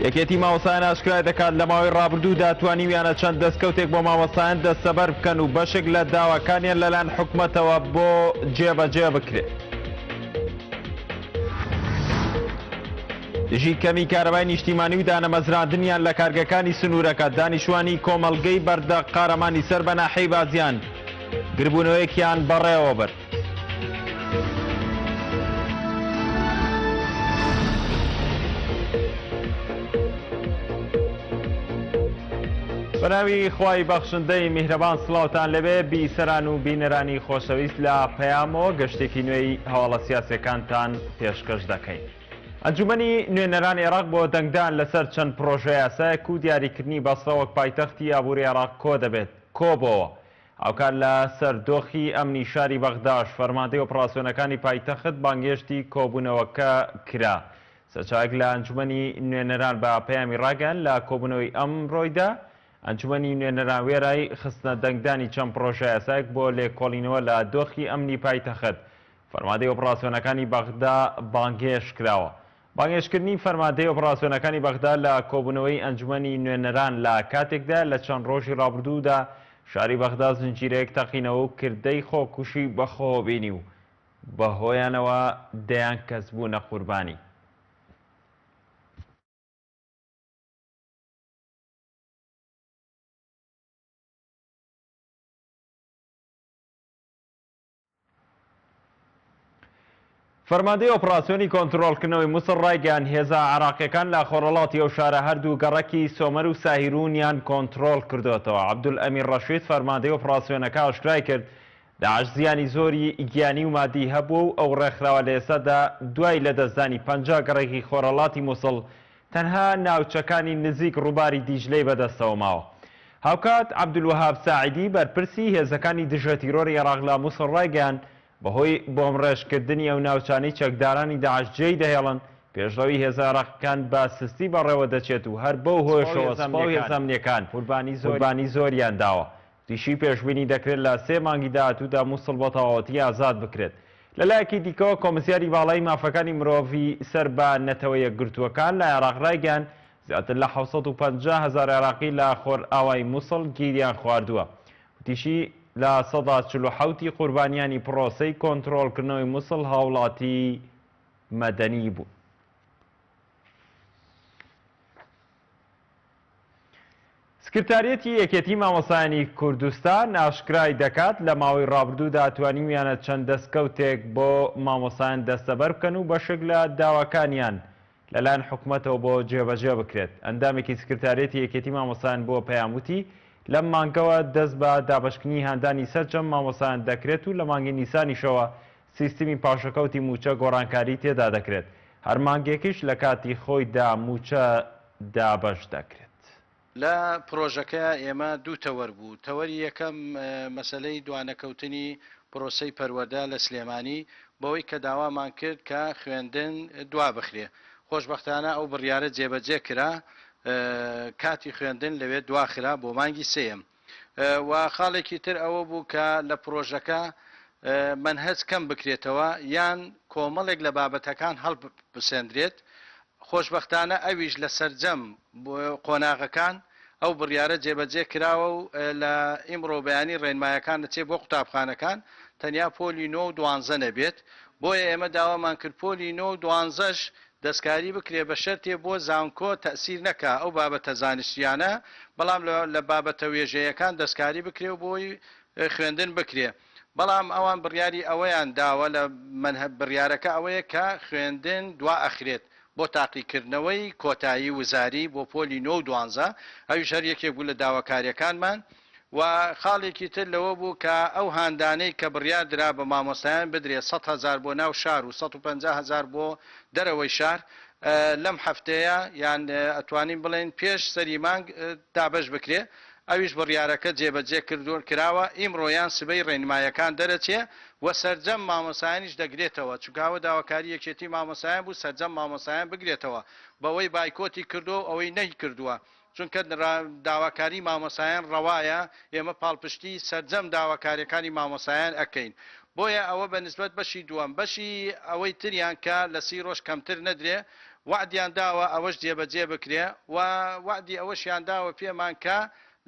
یەکێتی مامۆسایان ئاشکرای دەکات لە ماوەی ڕابردوودا توانیویانە چەند دەستکەوتێک بۆ مامۆسایان دەستەبەر بکەن و بەشێک لە داواکانیان لەلایەن حکوومەتەوە بۆ جێبەجێ بکرێت. دژی کەمی کارەبای نیشتیمانی و دانەمەزراندنیان لە کارگەکانی سنوورەکە دانیشتوانی کۆمەڵگەی بەردە قارەمانی سەر بە ناحەی بازیان گربوونەوەیەکیان بەڕێوە برد. بەناوی خوای بەخشندەی میهرەبان سڵاوتان لەبێ بیسەران و بینەرانی خۆشەویست لە پەیامەوە گەشتێکی نوێی هەواڵە سیاسەکانتان پێشکەش دەکەین. ئەنجومەنی نوێنەران عێراق بۆ دەنگدان لەسەر چەند پرۆژە یاسایەک و دیاریکردنی بەسڕە وەک پایتەختی ئابووری عێراق کۆ دەبێت کۆبەوە. ئەوکار لە سەردۆخی ئەمنی شاری بەغداش فەرماندەی ئۆپراسیۆنەکانی پایتەخت بانگێشتی کۆبوونەوەکە کرا. سەرچاوێک لە ئەنجومەنی نوێنەران بە پەیامی ڕاگەیان لە کۆبوونەوەی ئەم ڕۆیدا ئەنجومەنی نوێنەران وێرای خستنە دەنگدانی چەند پرۆژە یاسایەک بۆ لێکۆڵینەوە لە دۆخی ئەمنی پایتەخت. فەرماندەی ئۆپراسیۆنەکانی بەغدا بانگێش کراوە. بانگێشکردنی فەرماندەی ئۆپراسیۆنەکانی بەغدا لە کۆبوونەوەی ئەنجومەنی نوێنەران لە کاتێکدا لە چەند ڕۆژی ڕابردوودا شاری بەغدا زنجیرەیەک تەقینەوە و کردەی خۆکوشی بەخۆ بینی و بەهۆیانەوە دەیان کەس بوونە قوربانی. فەرماندەی ئۆپراسیۆنی کۆنتڕۆڵکردنەوەی مووسڵ ڕایگەیاند هێزە عێراقیەکان لە خۆرهەڵاتی ئەو شارە هەردوو گەڕەکی سۆمەر و ساهیرونیان کۆنتڕۆڵ کردوێتەوە. عەبدولئەمین ڕەشید فەرماندەی ئۆپراسیۆنەکە ئاشکرای کرد داعش زیانی زۆری گیانی و مادی هەبوو و ئەو ڕێکخراوە لە ئێستادا دوای لەدەستدانی 50 گەڕێکی خۆرهەڵاتی مووسڵ تەنها ناوچەکانی نزیک ڕووباری دیژلەی بەدەستەوە ماوە. هاوکات عەبدولوەهاب ساعیدی بەرپرسی هێزەکانی دژە تیرۆری عێراق لە مووسڵ ڕایگەیاند بەهۆی بۆمڕێژکردنی ئەو ناوچانەی چەکدارانی داعش جێی دەهێڵن پێشڕەوی هێزە عێراقیەکان بە سستی بەڕێوە دەچێت و هەر بەو هۆیشەوە سەپاو هێزەمنیەکان قوربانی زۆریان داوە. تیشی پێشبینی دەکرێت لە 3 مانگی داهاتوودا مووسڵ بۆ تەواوەتی ئازاد بکرێت. لەلایەکی دیکەوە کۆمسیاری باڵای مافەکانی مرۆڤی سەر بە نەتەوە یەکگرتووەکان لە عێراق ڕایگەیاند زیاتر لە 750,000 عێراقی لە خۆر ئاوای مووسڵ گیریان خواردووە. تیشی لە 147 قوربانیانی پرۆسەی کۆنتڕۆڵکردنەوەی مووسڵ هاوڵاتی مەدەنی بوو. سکرتاریەتی یەکێتی مامۆسایانی کوردستان ئاشکرای دەکات لە ماوەی ڕابردوودا توانیویانە چەند دەستکەوتێک بۆ مامۆسایان دەستەبەر بکەن و بەشێک لە داواکانیان لەلایەن حکوومەتەوە بۆ جێبەجێ بکرێت. ئەندامێکی سکرتاریەتی یەکێتی مامۆسایان بۆ پەیاموتی لەم مانگەوە دەست بە دابشکنی هاندانی سەرجەم مامۆسایان دەکرێت و لە مانگی نیسانیشەوە سیستمی پاشەکەوتی موچە گۆڕانکاری تێدا دەکرێت. هەر مانگێکیش لە کاتی خۆیدا موچە دابەش دەکرێت. لە پرۆژەکە ئێمە دوو تەوەر بوو. تەوەری یەکەم مەسلەی دوانەکەوتنی پرۆسەی پەروەردە لە سلێمانی بەوەی کە داوامان کرد کە خوێندن دوا بخرێ. خۆشبەختانە ئەو بڕیارە جێبەجێ کرا کاتی خوێندن لەوێ دواخرا بۆ مانگی سێم. و خاڵێکی تر ئەوە بوو کە لە پرۆژەکە منهەج کەم بکرێتەوە یان کۆمەڵێک لە بابەتەکان هەڵ بسێندرێت. خۆشبەختانە ئەویش لە سەرجەم قۆناغەکان ئەو بڕیارە جێبەجێ کراوە و لە ئیمڕۆ بەیانی ڕێنمایەکان دەچێت بۆ قوتابخانەکان تەنیا پۆلی 9 و 12 نەبێت. بۆیە ئێمە داوامان کرد پۆلی 9 و 12ش دەستکاری بکرێ بە شەرتێ بۆ زانکۆ تەسیر نەکا ئەو بابەتە زانستیانە بەڵام لە بابەتە وێژەیەکان دەستکاری بکرێ و بۆی خوێندن بکرێ. بەڵام ئەوان بڕیاری ئەوەیان داوە لە بڕیارەکە ئەوەیە کە خوێندن دوا ئەخرێت بۆ تاقیکردنەوەی کۆتایی وزاری بۆ پۆلی 9 و 12 ئەویش هەر یەکێک بوو لە داواکاریەکانمان. و خاڵێکی تر لەوە بوو کە ئەو هاندانەی کە بڕیار درا بە مامۆستایان بدرێت 100,000 بۆ ناو شار و 150,000 بۆ دەرەوەی شار لەم هەفتەیە یان ئەتوانین بڵێن پێش سەری مانگ دابەش بکرێ. ئەویش بڕیارەکە جێبەجێ کراوە ئیمڕۆیان سبەی ڕێنمایەکان دەرەچێ و سەرجەم مامۆسایانیش دەگرێتەوە چونکەوە داواکاری یەکێتی مامۆسایان بوو سەرجەم مامۆسایان بگرێتەوە بەوەی بایکۆتی کردو ئەوەی نەی کردووە چونکە داواکاری مامۆسایان ڕەوایە ئێمە پاڵپشتی سەرجەم داواکاریەکانی مامۆسایان ئەەکەین. بۆیە ئەوە بە نسبەت بەشی دووەم بەشی ئەوەی تریان کە لە 30 ڕۆژ کەمتر نەدرێ وعدیان داوە ئەوەش جێبەجێ بکرێ و وعدی ئەوەشیان داوە پێمان کە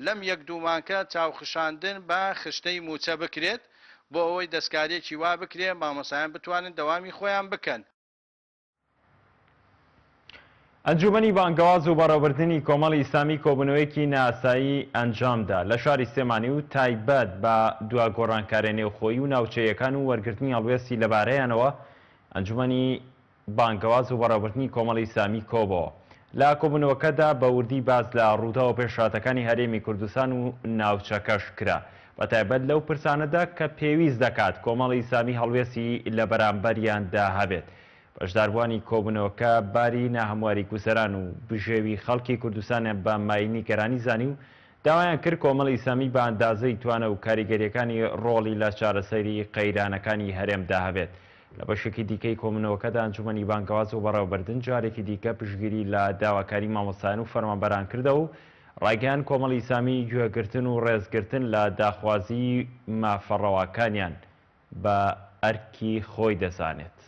لەم یەک دوومانکە چاوخشاندن بە خشتەی موچە بکرێت بۆ ئەوەی دەستکارێکی وا بکرێ مامۆسایان بتوانن دەوامی خۆیان بکەن. ئەنجومەنی بانگەواز و بەڕێوەبردننی کۆمەڵی ئیسلامی کۆبوونەوەیەکی ناسایی ئەنجامدا لە شاری سلێمانی و تایبەت بە دواگۆڕانکارە نێوخۆیی و ناوچەیەکان و وەرگرتنی هەڵوێستی لەبارەیانەوە ئەنجومەنی بانگەواز و بەڕێوەبردننی کۆمەڵی ئیسلامی کۆبەوە. لە کۆبوونەوەکەدا بە وردی باز لە ڕوودا و پێشاتەکانی هەرێمی کوردستان و ناوچەکەش کرا بە تایبەت لەو پرسانەدا کە پێویست دەکات کۆمەڵی ئیسلامی هەڵوێستی لە بەرامبەریاندا هەبێت. بەشداربووانی کۆبوونەوەکە باری ناهەمواری کوسەران و بژێوی خەڵکی کوردستانە بە ماینی گەرانی زانی و داوایان کرد کۆمەڵی ئیسلامی بە ئەندازەی توانە و کاریگەریەکانی ڕۆڵی لە چارەسەری قەیرانەکانی هەرێمدا هەبێت. لە بەشێکی دیکەی کۆبوونەوەکەدا ئەنجومەنی بانگەواز و بەڕێوەبردن جارێکی دیکە پشتگیری لە داواکاری مامۆستایان و فەرمانبەران کردەوە و ڕایگەیان کۆمەڵی ئیسلامی گوێگرتن و ڕێزگرتن لە داخوازی مافەڕەواکانیان بە ئەرکی خۆی دەزانێت.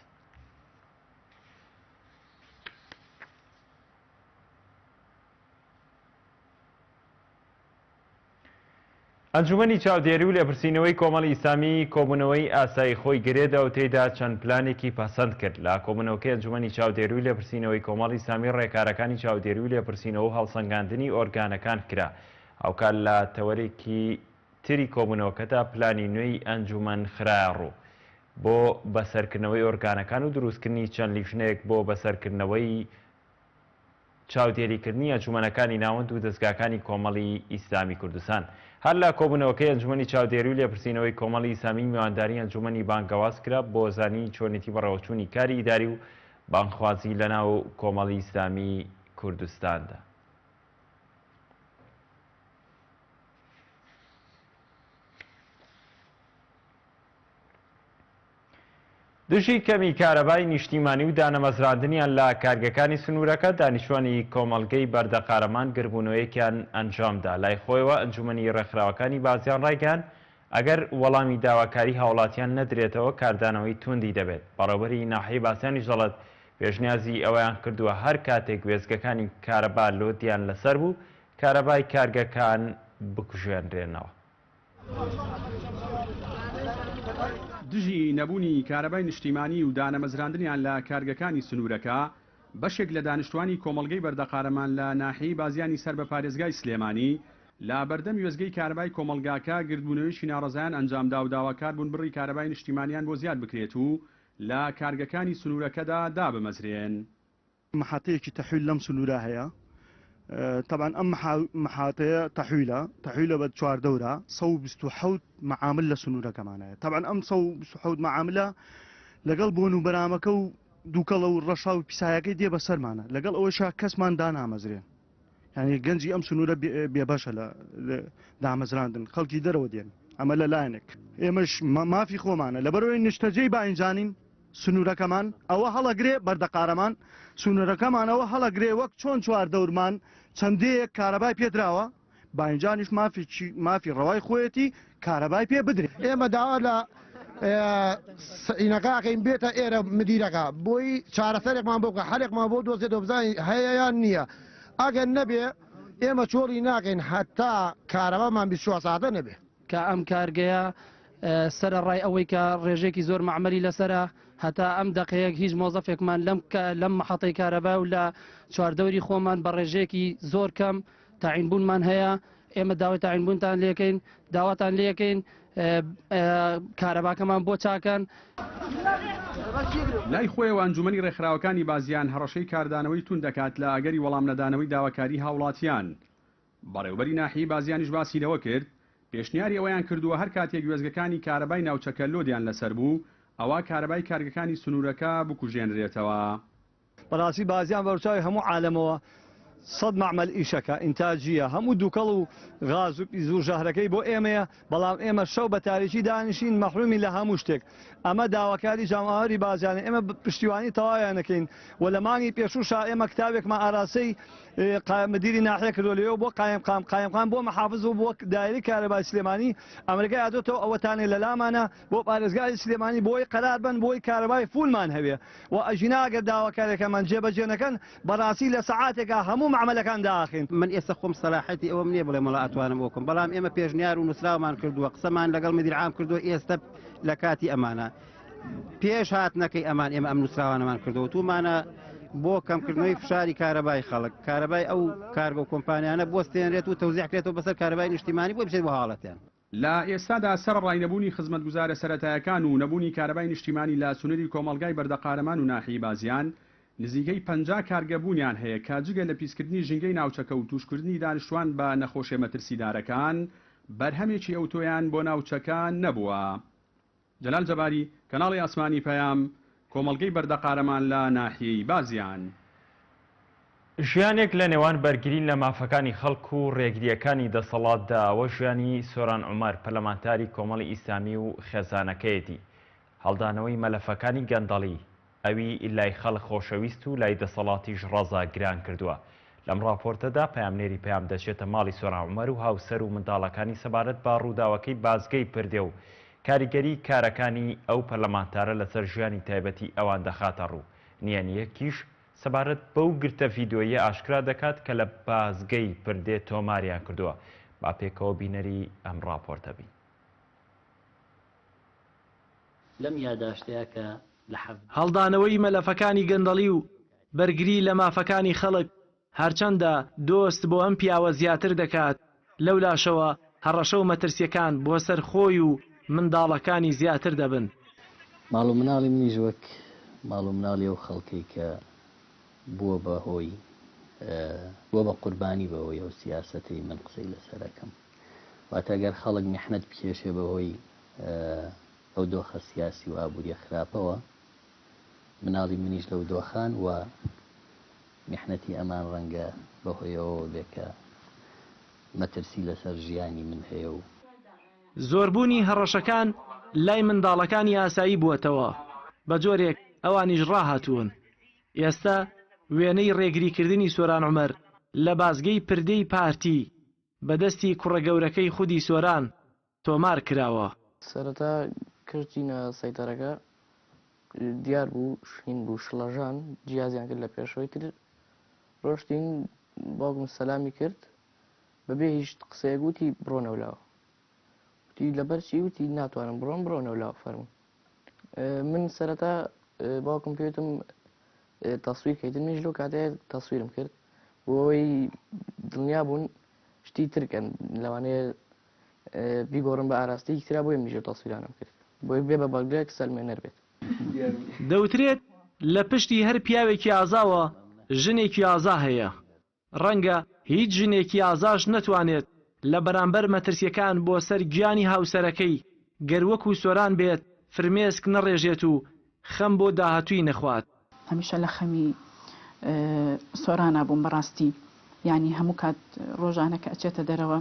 ئەنجومەنی چاودێری و لێپرسینەوەی کۆمەڵی ئیسلامی کۆبوونەوەی ئاسایی خۆی گرێدا و تێیدا چەند پلانێکی پەسەند کرد. لە کۆبوونەوەکەی ئەنجومەنی چاودێری و لێپرسینەوەی کۆمەڵی ئیسلامی ڕێکارەکانی چاودێری و لێپرسینەوە و هەڵسەنگاندنی ئۆرگانەکان کرا. هاوکار لە تەوەرێکی تری کۆبوونەوەکەدا پلانی نوێی ئەنجومەن خرایە ڕوو بۆ بەسەرکردنەوەی ئۆرگانەکان و دروستکردنی چەند لیژنەیەک بۆ بەسەرکردنەوەی چاودێریکردنی ئەنجومەنەکانی ناوەند و دەستگاکانی کۆمەڵی ئیسلامی کوردستان. هەر لە کۆبوونەوەکەی ئەنجومەنی چاودێری و لێپرسینەوەی کۆمەڵی ئیسلامی میوانداری ئەنجومەنی بانگەواز کرا بۆ زانی چۆنیەتی بەڕێوەچوونی کاری ئیداری و بانخوازی لەناو کۆمەڵی ئیسلامی کوردستاندا. دژی کەمی کارەبای نیشتیمانی و دانەمەزراندنیان لە کارگەکانی سنوورەکە دانیشتوانی کۆمەڵگەی بەردەقارەمان گربوونەوەیەکیان ئەنجامدا. لای خۆیەوە ئەنجومەنی ڕێکخراوەکانی بازیان ڕایگەیاند ئەگەر وەڵامی داواکاری هاوڵاتیان نەدرێتەوە کاردانەوەی توندی دەبێت. بەڕێوەبەری ناحیەی باسییانیش دەڵێت پێشنیازی ئەوەیان کردووە هەر کاتێک وێزگەکانی کارەبا لۆدیان لەسەر بوو کارەبای کارگەکان بکوژێنرێنەوە. دژی نەبوونی کارەبای نیشتیمانی و دانەمەزراندنیان لە کارگەکانی سنوورەکە بەشێک لە دانیشتوانی کۆمەڵگەی بەردەقارەمان لە ناحیەی بازیانی سەر بە پارێزگای سلێمانی لا بەردەم وێزگەی کارەبای کۆمەلگاکە گردبوونەوەیشی ناڕەزایان ئەنجامدا و داواکار بوون بڕی کارەبای نیشتیمانیان بۆ زیاد بکرێت و لە کارگەکانی سنوورەکەدا دابمەزرێن. محاتەیەکی تەحویل لەم سنوورە هەیە. طبعا ئەم محاتەیە تەحویلە بە چوار دەورە 127 معامل لە سنوورەکەمانەیە. طبعا ئەم 127 معاملە لەگەڵ بۆن و بەرامەکە و دووکەڵە و ڕەشا و پیسایەکەی دێ بەسەرمانە لەگەڵ ئەوەشا کەسمان دانامەزرێن. یعنی گەنجی ئەم سنوورە بێبەشە لە دامەزراندن خەڵکی دەرەوە دێن ئەمە لە لایەنێک. ئێمەش مافی خۆمانە لەبەرەوەی نیشتەجێی باینجانین سنوورەکەمان ئەوە هەڵەگرێ بەردەقارەمان سنوورەکەمانەوە هەڵەگرێ وەک چۆن چوار دەورمان چەندەیەک کارەبای پێدراوە باینجانیش مافی ڕەوای خۆیەتی کارەبای پێ بدرێت. ئێمە داوا لە ئینەکەکەین بێتە ئێرە مدیرەکە بۆی چارەسەرێکمان بۆکە هەرێکمان بۆ دۆزێت دۆبزانی هەیەیان نییە. ئەگەر نەبێ ئێمە چۆڵی ناکەین هەتا کارەبامان 24 ساعتە نەبێ کە ئەم کارگەیە سرە ڕای ئەوەی کە ڕێژێکی زۆر معمەلی لەسرە هەتا ئەم دقەیەک هیچ مۆزەفێکمان لەم محەتەی کارەبا و لە چواردەوری خۆمان بە ڕێژێکی زۆر کەم تاعینبوونمان هەیە. ئێمە داوای تاعینبوونتان لێکەین داواتان لێکەین کارەباکەمان بۆ چاکەن. لای خۆیەوە ئەنجومەنی ڕێکخراوەکانی بازیان هەڕەشەی کاردانەوەی تون دەکات لە ئەگەری وەڵام نەدانەوەی داواکاری هاوڵاتیان. بەڕێوەبەری ناحیەی بازیانیش باسیرەوە کرد پێشنیاری ئەوەیان کردووە هەر کاتێک گوێزگەکانی کارەبای ناوچەکە لۆدیان لەسەر بوو ئەوە کارەبای کارگەکانی سنوورەکە بکوژێنرێتەوە. بەڕاستی بازیان بەڕچاوی هەموو عالەمەوە 100 معمل ئیشەکە ئینتاجیە هەموو دووکەڵ و غاز و زوو ژەهرەکەی بۆ ئێمەیە بەڵام ئێمە شەو بە تاریکی دانیشین مەحرومی لە هەموو شتێک ئەمە داواکاری جاماوەری بازیانە ئێمە پشتیوانی تەواویان نەکەین و لە مانگی پێشوشا ئێمە کتابێکمان ئاراسەی مدیری ناحیە کردو لێەوە بۆ قایمقام بۆ مەحافظ و بۆ دایری کارەبای سلێمانی ئەمریکای یادۆتەوە ئەوەتانێ لە لامانە بۆ پارێزگای سلێمانی بۆی قەرار بن بۆی کارەبای فولمان هەبێ و ئەژینا ئەگەر داواکارێکەمان جێبەجێ نەکەن بەڕاستی لە سەعاتێکە هەموو معاملەکان داخین. من ئێستا خۆم سەلاحەتی ئەوە نییە بڵێ مەڵا ئەتوانم بۆکم بەڵام ئێمە پێشنیار و نووسراومان کردووە قسەمان لەگەڵ مدیر عام کردو ئێستا لە کاتی ئەمانە پێش هات نەکەی ئەمان ئێمە ئەم نووسراوانەمان کردەوە تومانە بۆ کەمکردنەوەی فشاری کارەبای خەڵک کارەبای ئەو کارگە و کۆمپانیانە بۆستێنرێت و تەوزیعکرێتەوە بەسەر کارەبای نیشتیمانی بۆ بچێت بۆ حاڵەتیان. لە ئێستادا سەر ڕاینەبوونی خزمەتگوزارە سەرەتایەکان و نەبوونی کارەبای نیشتیمانی لە سنووری کۆمەڵگای بەردەقارەمان و ناحیی بازیان نزیکەی 50 کارگەبوونیان هەیە کاجگە لە پیسکردنی ژینگەی ناوچەکە و توشکردنی دانیشتوان بە نەخۆشیە مەترسیدارەکان بەرهەمێکی ئەوتۆیان بۆ ناوچەکان نەبووە. جەلال جەباری کەناڵی ئاسمانی پەیام کۆمەڵگەی بەردەقارەمان لە ناحیەی بازیان. ژیانێک لە نێوان بەرگرین لە مافەکانی خەڵک و ڕێگریەکانی دەسەڵاتدا ئەوە ژیانی سۆران عومەر پەرلەمانتاری کۆمەڵی ئیسلامی و خێزانەکەیەتی هەڵدانەوەی مەلەفەکانی گەندەڵی ئەوی لای خەڵک خۆشەویست و لای دەسەڵاتیش ڕەزا گران کردووە. لەم راپۆرتەدا پەیامنێری پەیام دەچێتە ماڵی سۆران عومەر و هاوسەر و منداڵەکانی سەبارەت با ڕووداوەکەی بازگەی پردێ و کاریگەری کارەکانی ئەو پەرلەمانتارە لەسەر ژیانی تایبەتی ئەوان دەخاتە ڕوو. نیەنیەکیش سەبارەت بەو گرتە ڤیدۆیە ئاشکرا دەکات کە لە بازگەی پردێ تۆماریان کردووە. با پێکەوە بینەری ئەم راپۆرتە بین. لەم یاداشتەیە کە هەڵدانەوەی مەلەفەکانی گەندەڵی و بەرگری لە مافەکانی خەڵک هەرچەندە دۆست بۆ ئەم پیاوە زیاتر دەکات لەولاشەوە هەڕەشە و مەترسیەکان بۆ سەر خۆی و منداڵەکانی زیاتر دەبن. ماڵ و مناڵی منیش وەک ماڵ و مناڵی ئەو خەڵکی کە بووە بە هۆی بووە بە قوربانی بەهۆی ئەو سیاسەتی من قسەی لەسەرەکەم واتە ئەگەر خەڵک میحنەت بکێشێ بەهۆی ئەو دۆخە سیاسی و ئابووریە خراپەوە مناڵی منیش لەو دۆخان و میحنەتی ئەمان ڕەنگە بەهۆیەوە بێکە مەترسی لەسەر ژیانی من هەیە و زۆربوونی هەڕەشەکان لای منداڵەکانی ئاسایی بووەتەوە بە جۆرێک ئەوانیش ڕاهاتوون. ئێستا وێنەی ڕێگریکردنی سۆران عومەر لە بازگەی پردەی پارتی بەدەستی کوڕەگەورەکەی خودی سۆران تۆمار کراوە. سەرەتا کردینە سەیتەرەکە دیار بوو شین بوو شڵەژان جیازیان کرد لە پێشەوەی تر ڕۆشتین باوکم سەلامی کرد بەبێ هیچ قسەیە گوتی بڕۆنەولاوە وتی لەبەرچی وتی ناتوانم بڕۆم بڕۆنەولاوە فەرموو. من سەرەتا باوکم پێوتم تەسویر کەیتن منیش لەو کاتەیە تەسویرم کرد بۆی دڵنیا بوون شتی ترکەن لەوانەیە بیگۆڕم بە ئاراستی یکترا بۆی منیش تەسویرانم کرد بۆی بێ بە بەڵگرێک سەلمێنەر بێت. دەوترێت لە پشتی هەر پیاوێکی ئازاوە ژنێکی ئازا هەیە. ڕەنگە هیچ ژنێکی ئازاش نەتوانێت لە بەرامبەر مەترسیەکان بۆ سەر گیانی هاوسەرەکەی گەروەک و سۆران بێت فرمێسک نەڕێژێت و خەم بۆ داهاتووی نەخوات. هەمیشە لە خەمی سۆرانە بووم بەڕاستی ینی هەموو کات ڕۆژانە کە ئەچێتە دەرەوە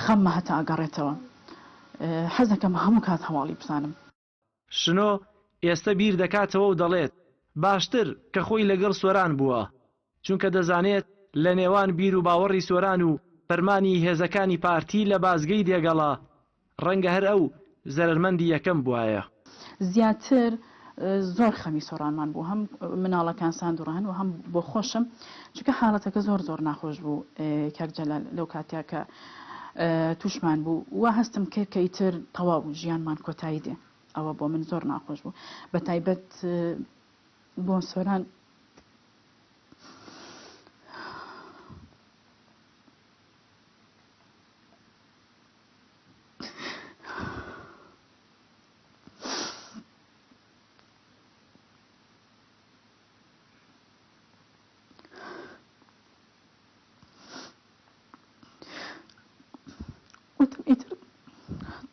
خەممە هەتا ئەگەڕێتەوە حەزەکەم هەموو کات هەواڵی بزانم. شنۆ ئێستا بیر دەکاتەوە و دەڵێت باشتر کە خۆی لەگەڵ سۆران بووە چونکە دەزانێت لە نێوان بیر و باوەڕی سۆران و فەرمانی هێزەکانی پارتی لە بازگەی دێگەڵا ڕەنگە هەر ئەو زەرمەندی یەکەم بووایە. زیاتر زۆر خەمی سۆرانمان بوو هەم مناڵەکان ساندوڕان و هەم بۆ خۆشم چونکە حاڵەتەکە زۆر ناخۆش بوو کاکجەلال لەو کاتیا کە تووشمان بوو وا هەستم کرد کە ئیتر تەواو بوو ژیانمان کۆتایی دێ ئەوە بۆ من زۆر ناخۆش بوو بە تایبەت بۆ سۆران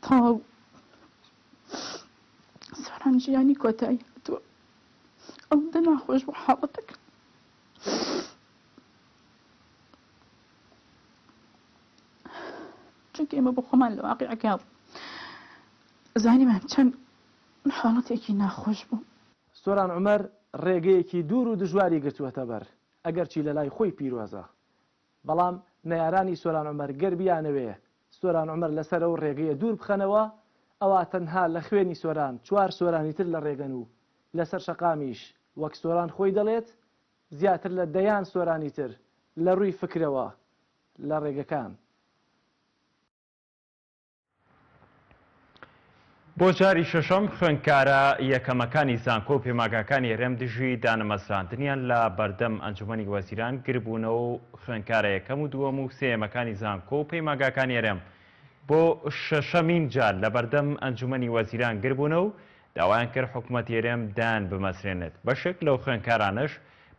تەواو سۆران ژیانی کۆتایی هاتووە ئەو دە ناخۆش بوو حاڵەتەکە چکە ئێمە بۆ خۆمان لە واقعەکە زانیمان چەند حاڵەتێکی ناخۆش بوو. سۆران عومەر ڕێگەیەکی دوور و دژواری گرتووەتە بەر ئەگەر چی لە لای خۆی پیرۆزە، بەڵام نەیارانی سۆران عومەر گەربیانەوێ سۆران عومەر لەسەر ئەو ڕێگەیە دوور بخەنەوە، ئەوە تەنها لە خوێنی سۆران 4 سۆرانی تر لە ڕێگەن و لەسەر شەقامیش وەک سۆران خۆی دەڵێت زیاتر لە دەیان سۆرانی تر لە ڕووی فکرەوە لە ڕێگەکان. بۆ جاری شەشەم خوێندکارە یەکەمەکانی زانکۆ و پێماگەکانی هەرێم دژی دانەمەزراندنیان لە بەردەم ئەنجومەنی وەزیران گربوونەوە و خوێندکارە یەکەم و دووەم و سێمەکانی زانکۆ و پەیماگەکانی هەرێم بۆ شەشەمین جار لە بەردەم ئەنجومەنی وەزیران گربوونەوە و داوایان کرد حکوومەتی هەرێم دان بمەسرێنێت. بەشێک لەو خوێندکارانش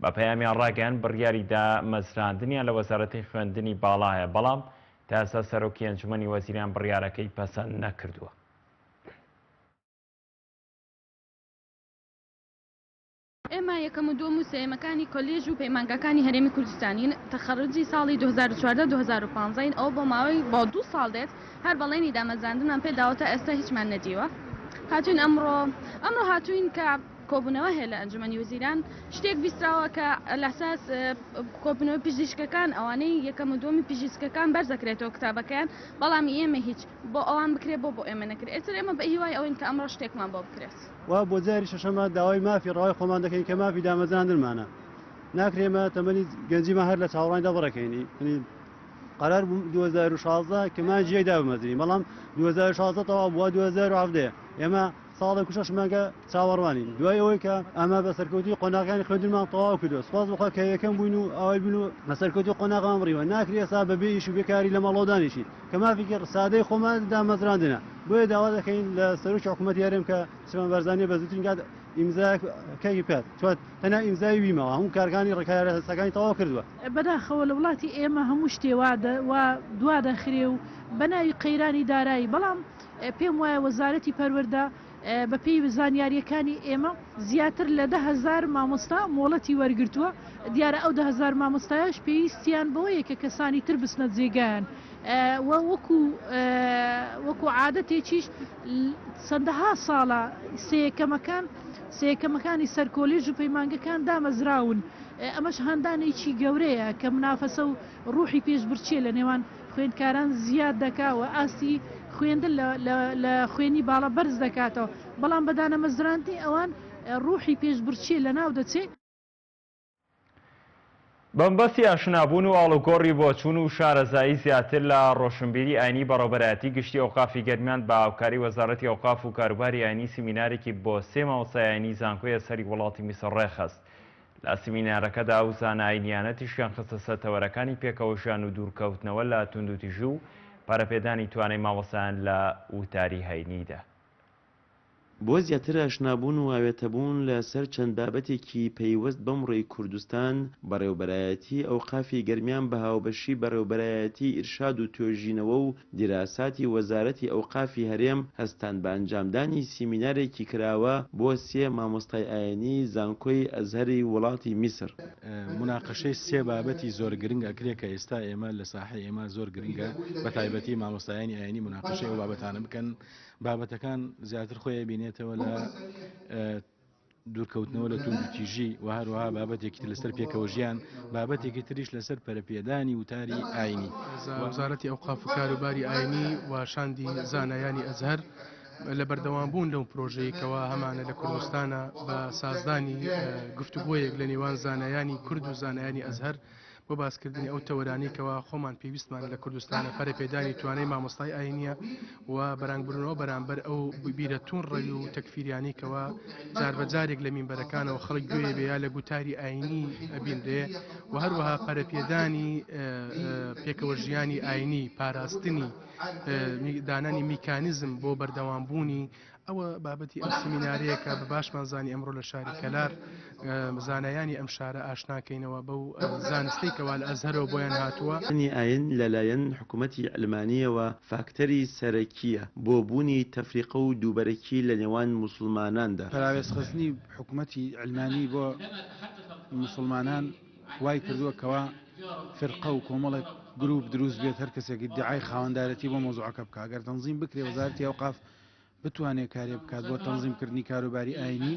بە پەیامیان ڕاگەیان بڕیاری دامەزراندنیان لە وەزارەتی خوێندنی باڵایە، بەڵام تا ئێستا سەرۆکی ئەنجومەنی وەزیران بڕیارەکەی پەسەند نەکردووە. ئێمە یەکەم و دووەم و سێمەکانی کۆلێژ و پەیمانگەکانی هەرێمی کوردستانین تەخەرجی ساڵی 2014-2015 ئەو بۆ ماوەی بۆ 2 ساڵ دێت هەر بەڵێنی دامەزراندنمان پێداوەتە ئێستا هیچمان نەدیوە. هاتوین ئەمڕۆ هاتوین کە کۆبوونەوە هەیە لە ئەنجومەنی وەزیران شتێک بیستراوە کە لەساس کۆبوونەوە پزیشکەکان ئەوانەی یەکەم و دووەمی پزیشکەکان بەرز دەکرێتەوە کتابەکەیان، بەڵام ئێمە هیچ بۆ ئەوان بکرێت بۆ ئێمە نەکرێت. ئێتر ئێمە بە هیوای ئەوین کە ئەمڕۆ شتێکمان بۆ بکرێت. وا بۆ جاری شەشەمە داوای مافی ڕای خۆمان دەکەین کە مافی دامەزراندنمانە ناکرێمە تەمەنی گەنجیمە هەر لە چاوەڕانی دەبڕەکەینی قرار بوو 2016 کەمان جێی دابمەزرین، بەڵام 2016 تەواو بووە 2017 ئێمە ساڵێک و 6 مانگە چاوەڕوانین. دوای ئەوەی کە ئەمە بە سەرکەوتی قۆناغەکانی خوێندنمان تەواو کردووە، سوپاس بخوا کە یەکەم بووین و ئەوەی بووین و بە سەرکەوتی قۆناغمان بڕیوە. ناکرێت ئێستا بەبێ ئیش و بێکاری لە مەڵۆدانیشی کە مافێکی سادەی خۆمان دامەزراندنە. بۆیە داوا دەکەین لە سەرۆکی حکوومەتی هەرێم کە سیمان بەرزانیە بە زووترین کات ئیمزاکەی پێات چوات تەنها ئیمزای ویمەوە هەموو کارەکانی ڕێکارە هەستەکانی تەواو کردووە. بەداخەوە لە وڵاتی ئێمە هەموو شتێوادە وا دوادەخرێ و بەناوی قەیرانی دارایی، بەڵام پێم وایە وەزارەتی پەروەردە بە پێی زانیاریەکانی ئێمە زیاتر لە 10,000 مامۆستا مۆڵەتی وەرگرتووە. دیارە ئەو 10,000 مامۆستایش پێویستیان بەوەیە کە کەسانی تر بستنە جێگایان وەکو عادەتێکیش چەندەها ساڵە سێیەکەمەکانی سەر کۆلێژ و پەیمانگەکان دامەزراون. ئەمەش هەندانێکی گەورەیە کە منافەسە و ڕوحی پێشبرچێ لە نێوان خوێندکاران زیاد دەکاوە، ئاستی خوێندن لە خوێنی باڵە بەرز دەکاتەوە، بەڵام بەدانە مەزراندنی ئەوان ڕوحی پێشبرچێ لە ناو دەچێت. بەمبەستی ئاشنابوون و ئاڵوگۆڕی بۆچوون و شارەزایی زیاتر لە ڕۆشنبیری ئاینی بەڕێوەبەرایەتی گشتی ئەوقافی گەرمیان بە هاوکاری وەزارەتی ئەوقاف و کاروباری ئاینی سیمینارێکی بۆ 3 مامۆستای ئاینی زانکۆی سەری وڵاتی میسر ڕێخست. لە سیمینارەکەدا ئەو زانە ئاینیانەتیشیان خستە سەرتەوەرەکانی پێکەوەژیان و دوورکەوتنەوە لە توندوتیژی و پارەپێدانی توانای مامۆستایان لە وتاری هەینیدا. بۆ زیاتر ئاشنابوون و ئاوێتەبوون لەسەر چەند بابەتێکی پەیوەست بەم ڕێی کوردستان بەڕێوەبەرایەتی ئەوقافی گەرمیان بە هاوبەشی بەڕێوەبەرایەتی ئیرشاد و توێژینەوە و دیراساتی وەزارەتی ئەوقافی هەرێم هەستان بە ئەنجامدانی سیمینارێکی کراوە بۆ 3 مامۆستای ئاینی زانکۆی ئەزهەری وڵاتی میسر. مناقەشەی 3 بابەتی زۆر گرنگ ئەکرێت کە ئێستا ئێمە لە ساحەی ئێمە زۆر گرنگە، بە تایبەتی مامۆستایانی ئاینی مناقەشەی ئەو بابەتانە بکەن. بابەتەکان زیاتر خۆی بینێتەوە لە دوورکەوتنەوە لە توندوتیژی و هەروەها بابەتێکی لەسەر پێکەوە ژیان، بابەتێکی تریش لەسەر پەرەپێدانی وتاری ئاینی. وەزارەتی ئەوقاف و کاروباری ئاینی واشاندی زانایانی ئەزهەر لە بەردەوامبوون لەو پرۆژەیەکەوە هەمانە لە کوردستانە بە سازدانی گفتوگۆیەک لە نێوان زانایانی کورد و زانایانی ئەزهەر بۆ باسکردنی ئەو تەوەرانەیەکەوە خۆمان پێویستمان لە کوردستانە پەرەپێدانی توانای مامۆستای ئاینیە و بەرامبرنەوە بەرامبەر ئەو بیرە توونڕەوی و تەکفیریانێکەوە جاربەجارێک لە مینبەرەکانەوە خەڵک گوێ بێ یا لە گوتاری ئاینی ئەبیندرێ و هەروەها پەرەپێدانی پێکەوە ژیانی ئاینی، پاراستنی دانانی میکانیزم بۆ بەردەوامبوونی ئەوە بابەتی ئەم سیمینارەیەکە بە باشمان زانی ئەمڕۆ لە شاری کەلار زانایانی ئەم شارە ئاشناکەینەوە بەو زانستەیەکەوا لە ئەزهەرەوە بۆیان هاتووە. ئاین لەلایەن حکوومەتی ئەلمانیەوە فاکتەری سەرەکیە بۆ بوونی تەفریقە و دووبەرەکی لە نێوان موسڵماناندا. پراوێزخستنی حکوومەتی ئەلمانی بۆ موسڵمانان وای کردووە کەوا فرقە و کۆمەڵێک گروپ دروست بێت هەر کەسێک ادعای خاوەندارەتی بۆ مۆزوعەکە بکە ئەگەر تەنظیم بکرێ وەزارەتی ئەوقاف بتوانێت کارێ بکات بۆ تەنظیمکردنی کاروباری ئاینی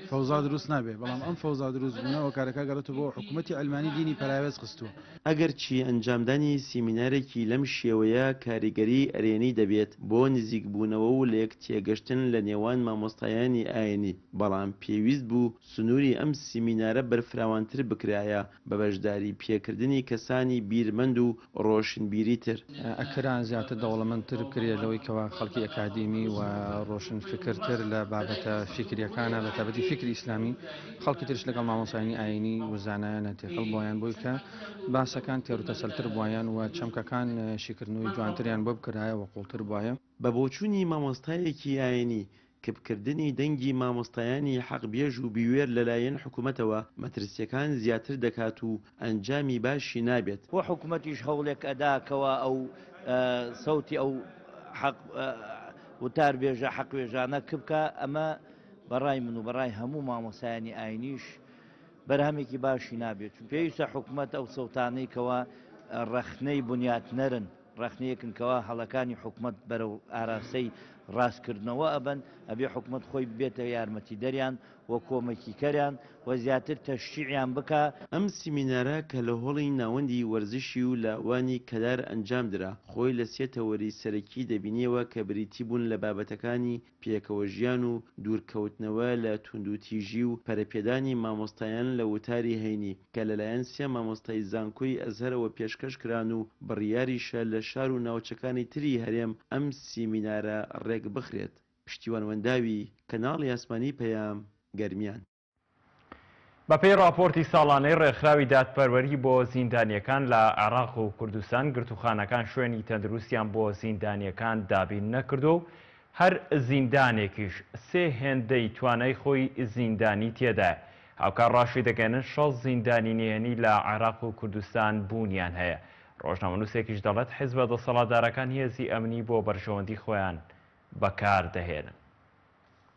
فەوزا دروست نابێت بەڵام ئەم فەوزا دروست بوونەوە کارەکە گەڕێتەوە بۆ حکوومەتی ئەلمانی دینی پەراوێز خستووە. ئەگەر چی ئەنجامدانی سیمینارێکی لەم شێوەیە کاریگەری ئەرێنی دەبێت بۆ نزیک بوونەوە و لە یەک تێگەشتن لە نێوان مامۆستایانی ئاینی بەڵام پێویست بوو سنووری ئەم سیمینارە بەرفراوانتر بکرایە بە بەشداری پێکردنی کەسانی بیرمەند و ڕۆشنبیری تر. ئەکران زیاتر دەوڵەمەندتر بکرێت لەوەی کەوا خەڵکی ئەکادیمی و ڕۆشن فکرتر لە بابەتە فکریەکانە بە تابەتی فکری ئیسلامی خەڵکی ترش لەگەڵ مامۆسایانی ئاینی و زانایانە تێخەڵ بۆیان بۆی کە باسەکان تێروتەسەلتر بووایان و چەمکەکان شیکردنەوەی جوانتریان بۆ بکرایە و قوڵتر بواە. بە بۆچوونی مامۆستایەکی ئاینی کەبکردنی دەنگی مامۆستایانی حەقبێژ و بیوێر لەلایەن حکوومەتەوە مەترسیەکان زیاتر دەکات و ئەنجامی باشی نابێت. بۆ حکوومەتیش هەوڵێک ئەداکەوە ئەو سەوتی ئەو وتار بێژە حەقوێژانە کبکە ئەمە بەڕای من و بەڕای هەموو مامۆسایانی ئاینیش بەرهەمێکی باشی نابێت چون پێویستە حکوومەت ئەو سەوتانەی کەوە ڕەخنەی بنیات نەرن ڕەخنەیەکنکەوە هەڵەکانی حکوومەت بەرەو ئاراستەی ڕاستکردنەوە ئەبن ئەبێ حکوومەت خۆی بێتە یارمەتی دەریان وە کۆمەکی کەریان و زیاتر تەشجیعیان بکە. ئەم سیمینارە کە لە هۆڵی ناوەندی وەرزشی و لاوانی کەدار ئەنجام درا خۆی لە سێتەوەری سەرەکی دەبینیەوە کە بریتی بوون لە بابەتەکانی پێکەوە ژیان و دوورکەوتنەوە لە توندوتیژی و پەرەپێدانی مامۆستایان لە وتاری هەینی کە لەلایەن سێ مامۆستای زانکۆی ئەزهەرەوە پێشکەش کران و بڕیاریشە لە شار و ناوچەکانی تری هەرێم ئەم سیمینارە ڕێک بخرێت. پشتیوانوەنداوی کەناڵی ئاسمانی پەیام گەرمیان. بەپێی راپۆرتی ساڵانەی ڕێکخراوی دادپەروەری بۆ زیندانیەکان لە عێراق و کوردستان گرتوخانەکان شوێنی تەندروستیان بۆ زیندانیەکان دابین نەکردو و هەر زیندانێکیش سێ هێندەی توانای خۆی زیندانی تێدایە. هاوکار ڕاشی دەگەنن 6 زیندانی نهێنی لە عێراق و کوردستان بوونیان هەیە. ڕۆژنامەنووسێکیش دەڵێت حیزبە دەسەڵاتدارەکان هێزی ئەمنی بۆ بەرژەوەندی خۆیان بەکار دەهێنن.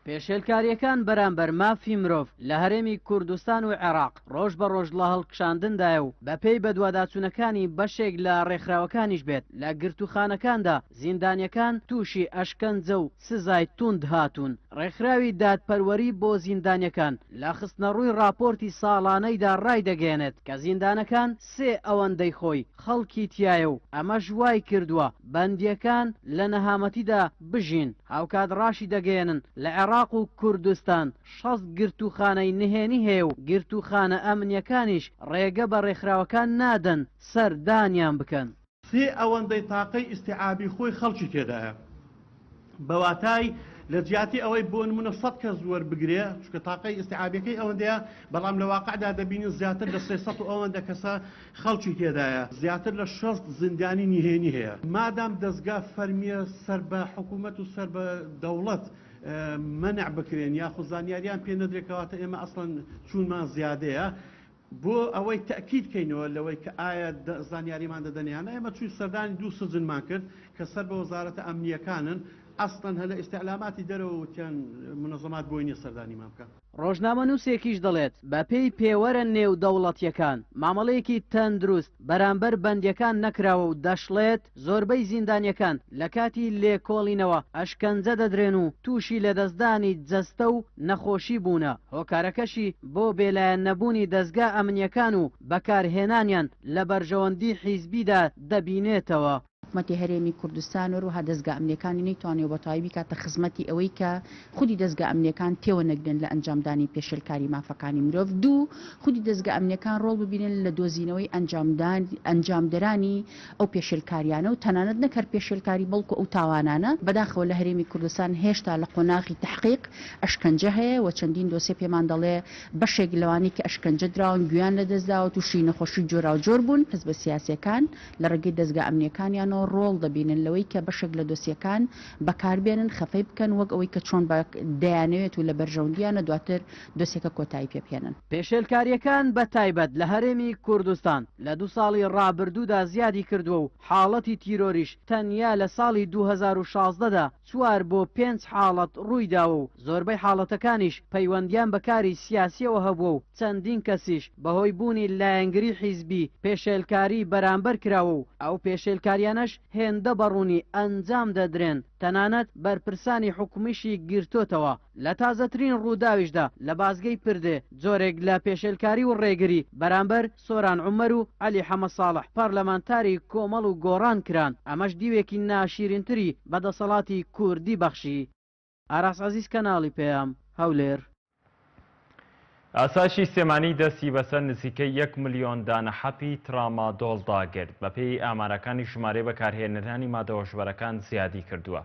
پێشێلکاریەکان بەرامبەر مافی مرۆڤ لە هەرێمی کوردستان و عێراق ڕۆژ بە ڕۆژ لە هەڵکشاندندایە و بەپێی بەدواداچوونەکانی بەشێک لە ڕێکخراوەکانیش بێت لە گرتوخانەکاندا زیندانیەکان تووشی ئەشکەنجە و سزای توند هاتوون. ڕێکخراوی دادپەروەری بۆ زیندانیەکان لە خستنەڕووی راپۆرتی ساڵانەیدا ڕای دەگەێنێت کە زیندانەکان سێ ئەوەندەی خۆی خەڵکی تایە و ئەمە ژوای کردووە بەندیەکان لە نەهامەتیدا بژین. هاوکات ڕاشی دەگەێنن لە عێراق و کوردستان 6 گرتوخانەی نهێنی هەیە و گرتوخانە ئەمنیەکانیش ڕێگە بە ڕێکخراوەکان نادەن سەردانیان بکەن. سێ ئەوەندەی تاقەی ئیستیعابی خۆی خەڵکی تێدایە بەواتای لە جیاتی ئەوەی بۆ نمونە 100 کەس وەربگرێ چونکە تاقەی ئیستیعابیەکەی ئەوەندەیە بەڵام لە واقعدا دەبینین زیاتر لە 300 و ئەوەندە کەسە خەڵکی تێدایە زیاتر لە 6 زیندانی نهێنی هەیە. مادام دەستگا فەرمیە سەر بە حکوومەت و سەر بە دەوڵەت منع بکرێن یاخود زانیاریان پێ نەدرێکەواتە ئێمە ئەسڵەن چونمان زیادەیە بۆ ئەوەی تەکیدکەینەوە لەوەی کە ئایا زانیاریمان دەدەنیانە ئێمە چووی سەردانی 2 سجنمان کرد کە سەر بە وەزارەتە ئەمنیەکانن ئەسڵەن هەلە ئیستیعلاماتی دەرەوە وتیان منەظەمات بۆی نییە سەردانیمان بکە. ڕۆژنامەنووسێکیش دەڵێت بەپێی پێوەرە نێو دەوڵەتیەکان مامەڵەیەکی تەندروست بەرامبەر بەندیەکان نەکراوە و دەشڵێت زۆربەی زیندانیەکان لە کاتی لێکۆڵینەوە ئەشکەنجە دەدرێن و تووشی لەدەستدانی جەستە و نەخۆشی بوونە. هۆکارەکەشی بۆ بێلایەن نەبوونی دەستگا ئەمنیەکان و بەکارهێنانیان لە بەرژەوەندی حیزبیدا دەبینێتەوە. حکوومەتی هەرێمی کوردستان و روها دەستگا ئەمنیەکانی نەیتوانێت بە تایبی کاتە خزمەتی ئەوەی کە خودی دەستگا ئەمنیەکان تێوە نەگرن لە ئەنجامدانی پێشێلکاری مافەکانی مرۆڤ. دوو خودی دەستگا ئەمنیەکان ڕۆڵ ببینن لە دۆزینەوەی ئەنجامدەرانی ئەو پێشێلکاریانە و تەنانەت نەکرد پێشێلکاری بەڵکو ئەو تاوانانە بەداخەوە لە هەرێمی کوردستان هێشتا لە قۆناغی تحقیق ئەشکەنجە هەیە و چەندین دۆسێ پێمان دەڵێ بەشێک لەوانی کە ئەشکەنجە دراون گویان لە دەستداوە تووشی نەخۆشی جۆرا و جۆر بوون. حزب سیاسیەکان لە ڕێگەی دەستگا ئەمنیەکانیان دەبینەوە ڕۆڵ دەبینن لەوەی کە بەشێک لە دۆسیەکان بەکاربێنن خەفەی بکەن وەک ئەوەی کە چۆن دەیانەوێت و لە بەرژەوندیانە دواتر دۆسیەکە کۆتایی پێبهێنن. پێشێلکاریەکان بە تایبەت لە هەرێمی کوردستان لە 2 ساڵی ڕابردوودا زیادی کردووە و حاڵەتی تیرۆریش تەنیا لە ساڵی 2016دا 4 بۆ 5 حاڵەت ڕوویداوە و زۆربەی حاڵەتەکانیش پەیوەندیان بەکاری سیاسیەوە هەبووە و چەندین کەسیش بەهۆی بوونی لایەنگری حیزبی پێشێلکاری بەرامبەر کراوە و ئەو پێشێلکاریانەش هێندە بەڕوونی ئەنجام دەدرێن تەنانەت بەرپرسانی حکومیشی گرتوتەوە. لە تازەترین ڕووداویشدا لە بازگەی پردێ جۆرێک لە پێشێلکاری و ڕێگری بەرامبەر سۆران عومەر و عەلی حەمە ساڵح پەرلەمانتاری کۆمەڵ و گۆڕان کران. ئەمەش دیوێکی ناشیرینتری بەدەسەڵاتی کوردی بەخشی. ئاراس عەزیز کەناڵی پێیام هەولێر. ئاسایشی سێمانی دەستی بەسەر نزیکەی 1 ملیۆن دانە حەپی ترامادۆڵ داگرت بەپێی ئامارەکانی ژمارەی بەکارهێنەرانی مادەوەشبەرەکان زیادی کردووە.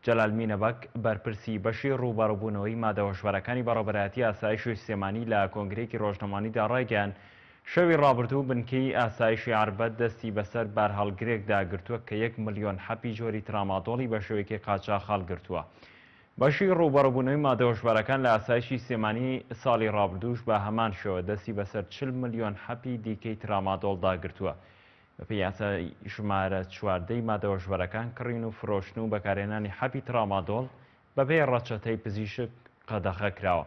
جەلال مینەبەک بەرپرسی بەشی ڕووبەڕووبوونەوەی مادەوەشبەرەکانی بەڕێوەبەرایەتی ئاسایشی سێمانی لە کۆنگرێکی ڕۆژنەمانیدا ڕایگەیان شەوی ڕابردوو بنکەی ئاسایشی عربەت دەستی بەسەر بارهەڵگرێک داگرتووە کە 1 ملیۆن حەپی جۆری ترامادۆڵی بە شێوەیەکی قاچاق هەڵگرتووە. بەشی ڕووبەڕووبوونەوەی مادەوەشبەرەکان لە ئاسایشی سێمانی ساڵی ڕابردووش بە هەمان شێوە دەستی بەسەر 40 ملیۆن حەپی دیکەی ترامادۆڵ داگرتووە. بەپێی یاسای ژمارە 14ی مادەوەشبەرەکان کڕین و فرۆشتن و بەکارهێنانی حەپی ترامادۆڵ بەپێی ڕەچەتەی پزیشک قەدەغە کراوە.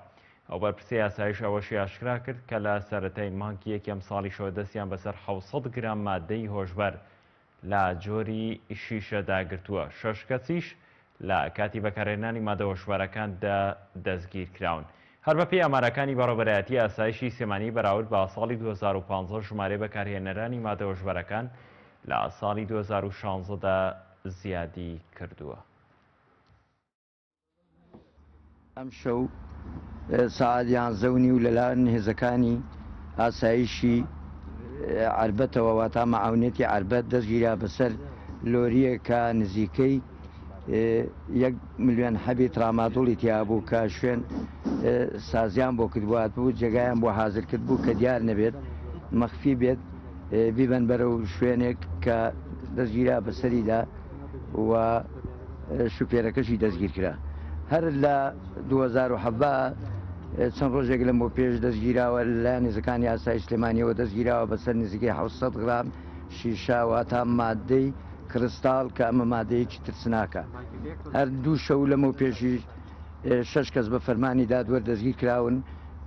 ئەو بەرپرسی یاسایش ئەوەشی ئاشکرا کرد کە لە سەرەتای مانگی یەکەم ساڵیشەوە دەستیان بەسەر 700 گرام مادەی هۆشبەر لە جۆری شیشە داگرتووە. 6 کەسیش لە کاتی بەکارهێنانی مادەوەشبەرەکاندا دەستگیر کراون. هەر بەپێی ئامارەکانی بەڕێوەبەرایەتی ئاسایشی سێمانی بەراورد بە ساڵی 2015 ژمارەی بەکارهێنەرانی مادەوەشبەرەکان لە ساڵی 2016دا زیادی کردووە. ئەم شەو سەعات 11:30 و لەلایەن هێزەکانی ئاسایشی عربەتەوە واتە مەعاونێتی عربەت دەستگیرا بەسەر لۆریەکە نزیکەی 1 ملیۆن حەبی ترامادۆڵی تیابوو کە شوێن سازیان بۆ کردبووات بوو جێگایان بۆ حازر کرد بوو کە دیار نەبێت مەخفی بێت بیبەن بەرەو شوێنێک کە دەستگیرا بەسەریدا و شوفێرەکەشی دەستگیر کرا. هەر لە 2017 چەند ڕۆژێک لەم بۆ پێش دەستگیراوە لە نزیکانی ئاسایی سلێمانیەوە دەستگیراوە بەسەر نزیکەی 700 گرام شیشاوە تا مادەی کرستال کە ئەمە مادەیەکی ترسناکە. هەر دوو شەو لەمە پێشی 6 کەس بە فەرمانی دادوەر دەستگیر کراون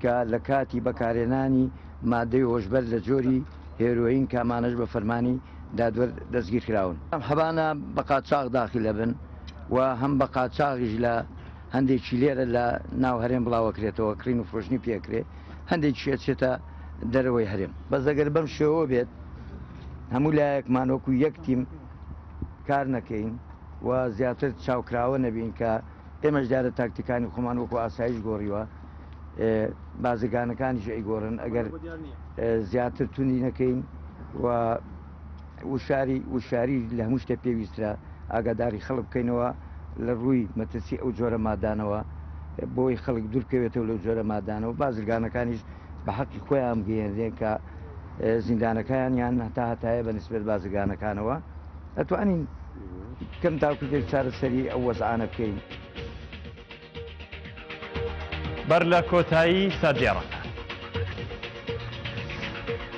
کە لە کاتی بەکارهێنانی مادەی هۆشبەر لە جۆری هێروین کامانش بە فەرمانی دادوەر دەستگیر کراون. ئەم حەبانە بە قاچاق داخل دەبن و هەم بە قاچاقیش لە هەندێکی لێرە لە ناو هەرێم بڵاوەکرێتەوە کڕین و فرۆشتنی پێکرێ هەندێکی چێتە دەرەوەی هەرێم. بەس ئەگەر بەم شێوە بێت هەموو لایەکمان وەکو یەک تیم کار نەکەین و زیاتر چاوکراوە نەبین کە ئێمەش دیارە تاکتیکانی خۆمان وەکو ئاسایش گۆڕیوە بازرگانەکانیش ئەیگۆڕن ئەگەر زیاتر توندی نەکەین و وشاری لە هەموو شتێ پێویسترە ئاگاداری خەڵک بکەینەوە لە ڕووی مەترسی ئەو جۆرە مادانەوە بۆی خەڵک دوورکەوێتەوە لەو جۆرە مادانەوە بازرگانەکانیش بە حەقی خۆیان بگەێنرێن کە زیندانەکانیان هەتا هەتایە بە نسبەت بازرگانەکانەوە ئەتوانین کەم تاکوێک چارەسەری ئەو وەزعانە بکەین. بەر لە کۆتایی سەردێڕەکان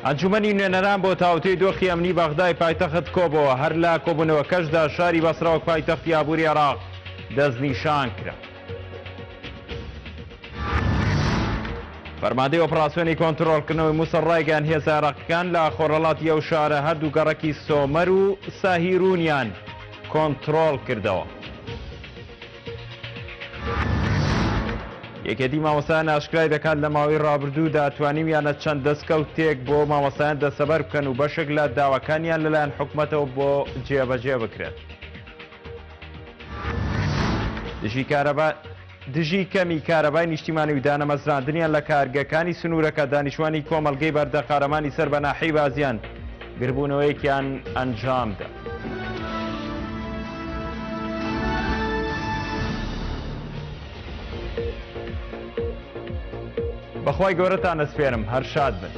ئەنجومەنی نوێنەران بۆ تاوتەی دۆخی ئەمنی بەغدای پایتەخت کۆبەوە هەر لە کۆبوونەوەکەشدا شاری بەسراوەک پایتەختی ئابووری عێراق دەستنیشان کرا. فەرماندەی ئۆپراسیۆنی کۆنتڕۆڵکردنەوەی مووسڵ ڕایگەیان هێزە عێراقیەکان لە خۆڕەڵاتی ئەو شارە هەردوو گەڕەکی سۆمەر و ساهیرونیان کۆنتڕۆڵ کردەوە. یەکێتی مامۆستایان ئاشکرای دەکات لە ماوەی ڕابردوودا توانیمیانە چەند دەستکەوتێک بۆ مامۆستایان دەسەبەر بکەن و بەشێک لە داواکانیان لەلایەن حکوومەتەوە بۆ جێبەجێ بکرێت. دژی کەمی کارەبای نیشتیمانی و دانەمەزراندنیان لە کارگەکانی سنوورەکە دانیشتوانی کۆمەڵگەی بەردە قارەمانی سەر بە ناحەی بازیان گربوونەوەیەکیان ئەنجامدا. بەخوای گەورەتان ئەسپێرم هەر شاد بن.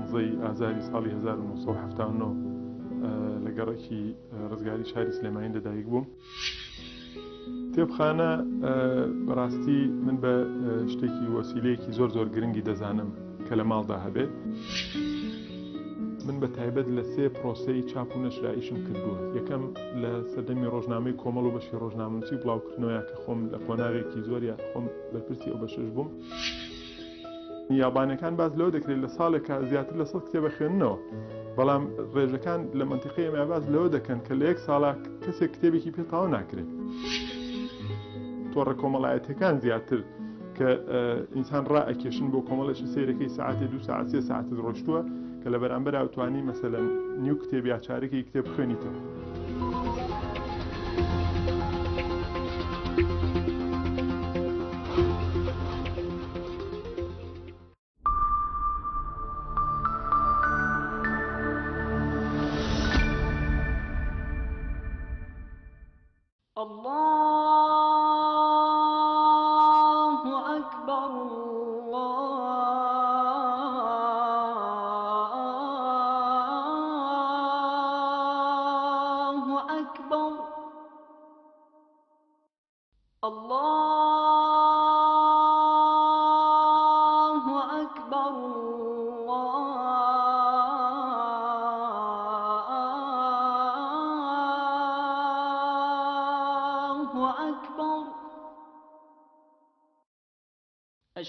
11 ئازاری ساڵی 1970 لە گەڕێکی ڕزگاری شاری سلێمانی لەدایک بووم. کتێبخانە بەڕاستی من بە شتێکی وەسیلەیەکی زۆر گرنگی دەزانم کە لە ماڵدا هەبێت. من بە تایبەت لە 3 پرۆسەی چاپ و نەشراییشم کردووە. یەکەم لە سەردەمی ڕۆژنامەی کۆمەڵ و بەشی ڕۆژنامەنووسی و بڵاوکردنەوەیە کە خۆم لە قۆناغێکی زۆریە خۆم بەرپرسی ئەو بەشش بووم. یابانەکان باز لەوە دەکرێت لە ساڵێکە زیاتر لە 100 کتێبە خوێندنەوە، بەڵام ڕێژەکان لە منتیقی ئێمە باز لەوە دەکەن کە لە 1 ساڵە کەسێک کتێبێکی پێ تاوا ناکرێت. تۆڕە کۆمەڵایەتەکان زیاتر کە ئینسان ڕائەکێشن بۆ کۆمەڵێکی سەیرەکەی ساعتێ 2 ساعت 3 ساعت ڕۆشتووە کە لە بەرامبەر ئەوتوانی مەسەلەن نیو کتێب یا چارەکەی کتێب خوێنیتەوە.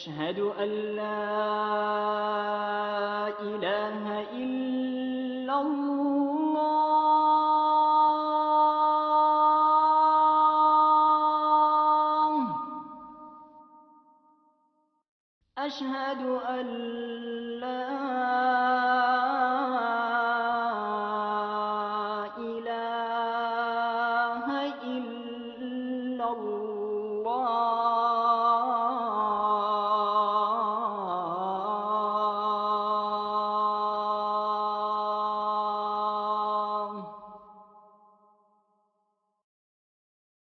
أشهد أن لا إله إلا الله أشهد أن لا إله إلا الله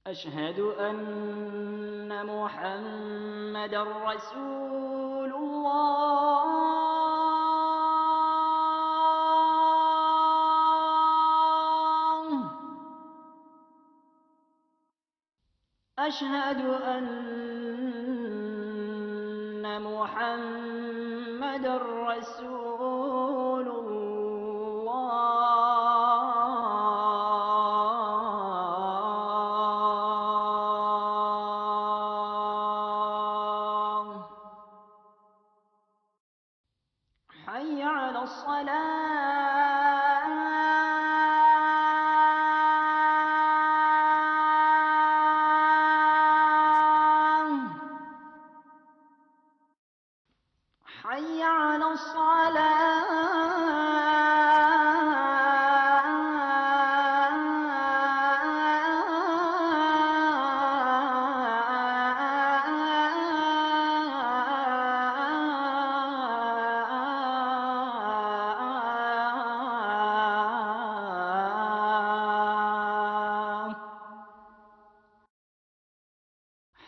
أشهد أن محمدًا رسول الله أشهد أن محمدًا رسول حي على الصلاة حي على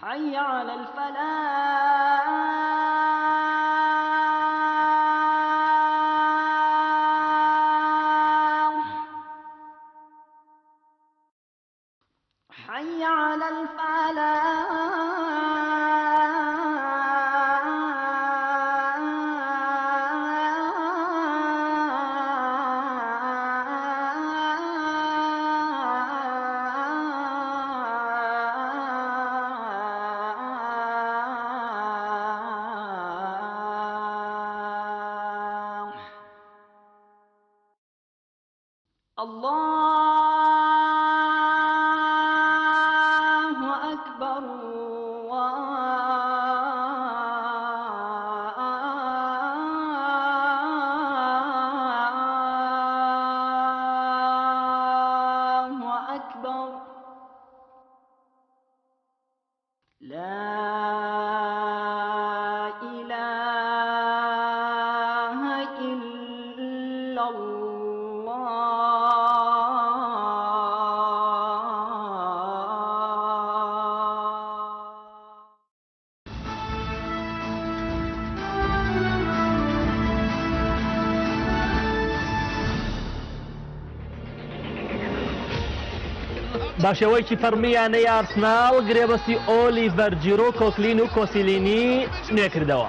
حي على الفلاح حي على الله أكبر الله أكبر لا إله إلا الله بە شێوەیەکی فەرمیانەی ئارسناڵ گرێبەستی ئۆلیڤەر جیرۆ کۆکلین و کۆسیلینی نوێ کردەوە.